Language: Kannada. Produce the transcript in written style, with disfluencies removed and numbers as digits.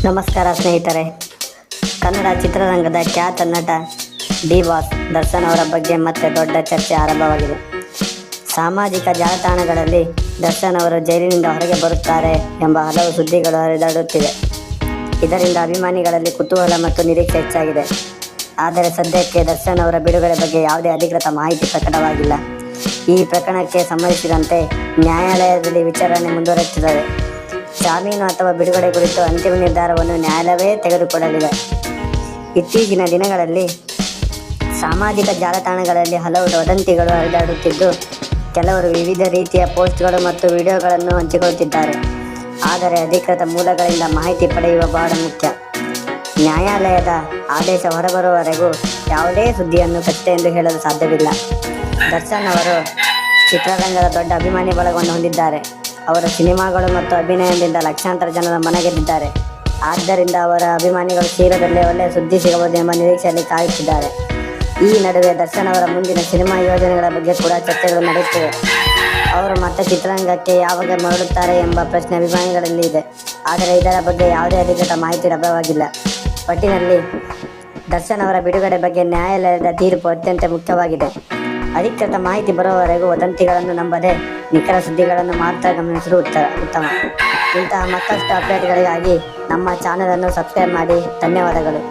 ನಮಸ್ಕಾರ ಸ್ನೇಹಿತರೆ. ಕನ್ನಡ ಚಿತ್ರರಂಗದ ಖ್ಯಾತ ನಟ ಡಿ ಬಾಸ್ ದರ್ಶನ್ ಅವರ ಬಗ್ಗೆ ಮತ್ತೆ ದೊಡ್ಡ ಚರ್ಚೆ ಆರಂಭವಾಗಿದೆ. ಸಾಮಾಜಿಕ ಜಾಲತಾಣಗಳಲ್ಲಿ ದರ್ಶನ್ ಅವರು ಜೈಲಿನಿಂದ ಹೊರಗೆ ಬರುತ್ತಾರೆ ಎಂಬ ಹಲವು ಸುದ್ದಿಗಳು ಹರಿದಾಡುತ್ತಿವೆ. ಇದರಿಂದ ಅಭಿಮಾನಿಗಳಲ್ಲಿ ಕುತೂಹಲ ಮತ್ತು ನಿರೀಕ್ಷೆ ಹೆಚ್ಚಾಗಿದೆ. ಆದರೆ ಸದ್ಯಕ್ಕೆ ದರ್ಶನ್ ಅವರ ಬಿಡುಗಡೆ ಬಗ್ಗೆ ಯಾವುದೇ ಅಧಿಕೃತ ಮಾಹಿತಿ ಪ್ರಕಟವಾಗಿಲ್ಲ. ಈ ಪ್ರಕರಣಕ್ಕೆ ಸಂಬಂಧಿಸಿದಂತೆ ನ್ಯಾಯಾಲಯದಲ್ಲಿ ವಿಚಾರಣೆ ಮುಂದುವರೆಯುತ್ತಿದೆ. ಜಾಮೀನು ಅಥವಾ ಬಿಡುಗಡೆ ಕುರಿತು ಅಂತಿಮ ನಿರ್ಧಾರವನ್ನು ನ್ಯಾಯಾಲಯವೇ ತೆಗೆದುಕೊಳ್ಳಲಿದೆ. ಇತ್ತೀಚಿನ ದಿನಗಳಲ್ಲಿ ಸಾಮಾಜಿಕ ಜಾಲತಾಣಗಳಲ್ಲಿ ಹಲವು ವದಂತಿಗಳು ಹರಿದಾಡುತ್ತಿದ್ದು, ಕೆಲವರು ವಿವಿಧ ರೀತಿಯ ಪೋಸ್ಟ್ಗಳು ಮತ್ತು ವಿಡಿಯೋಗಳನ್ನು ಹಂಚಿಕೊಳ್ಳುತ್ತಿದ್ದಾರೆ. ಆದರೆ ಅಧಿಕೃತ ಮೂಲಗಳಿಂದ ಮಾಹಿತಿ ಪಡೆಯುವ ಬಹಳ ಮುಖ್ಯ. ನ್ಯಾಯಾಲಯದ ಆದೇಶ ಹೊರಬರುವವರೆಗೂ ಯಾವುದೇ ಸುದ್ದಿಯನ್ನು ಖಚಿತ ಎಂದು ಹೇಳಲು ಸಾಧ್ಯವಿಲ್ಲ. ದರ್ಶನ್ ಅವರು ಚಿತ್ರರಂಗದ ದೊಡ್ಡ ಅಭಿಮಾನಿ ಬಳಗವನ್ನು ಹೊಂದಿದ್ದಾರೆ. ಅವರ ಸಿನಿಮಾಗಳು ಮತ್ತು ಅಭಿನಯದಿಂದ ಲಕ್ಷಾಂತರ ಜನರ ಮನ ಗೆದ್ದಿದ್ದಾರೆ. ಆದ್ದರಿಂದ ಅವರ ಅಭಿಮಾನಿಗಳು ಶೀಘ್ರದಲ್ಲೇ ಒಳ್ಳೆಯ ಸುದ್ದಿ ಸಿಗಬಹುದು ಎಂಬ ನಿರೀಕ್ಷೆಯಲ್ಲಿ ಕಾಯುತ್ತಿದ್ದಾರೆ. ಈ ನಡುವೆ ದರ್ಶನ್ ಅವರ ಮುಂದಿನ ಸಿನಿಮಾ ಯೋಜನೆಗಳ ಬಗ್ಗೆ ಕೂಡ ಚರ್ಚೆಗಳು ನಡೆಯುತ್ತಿವೆ. ಅವರು ಮತ್ತೆ ಚಿತ್ರರಂಗಕ್ಕೆ ಯಾವಾಗ ಮರಳುತ್ತಾರೆ ಎಂಬ ಪ್ರಶ್ನೆ ಅಭಿಮಾನಿಗಳಲ್ಲಿ ಇದೆ. ಆದರೆ ಇದರ ಬಗ್ಗೆ ಯಾವುದೇ ಅಧಿಕೃತ ಮಾಹಿತಿ ಲಭ್ಯವಾಗಿಲ್ಲ. ಒಟ್ಟಿನಲ್ಲಿ ದರ್ಶನ್ ಅವರ ಬಿಡುಗಡೆ ಬಗ್ಗೆ ನ್ಯಾಯಾಲಯದ ತೀರ್ಪು ಅತ್ಯಂತ ಮುಖ್ಯವಾಗಿದೆ. ಅಧಿಕೃತ ಮಾಹಿತಿ ಬರುವವರೆಗೂ ವದಂತಿಗಳನ್ನು ನಂಬದೆ ನಿಖರ ಸುದ್ದಿಗಳನ್ನು ಮಾತ್ರ ಗಮನಿಸುವುದು ಉತ್ತಮ. ಇಂತಹ ಮತ್ತಷ್ಟು ಅಪ್ಡೇಟ್ಗಳಿಗಾಗಿ ನಮ್ಮ ಚಾನಲನ್ನು ಸಬ್ಸ್ಕ್ರೈಬ್ ಮಾಡಿ. ಧನ್ಯವಾದಗಳು.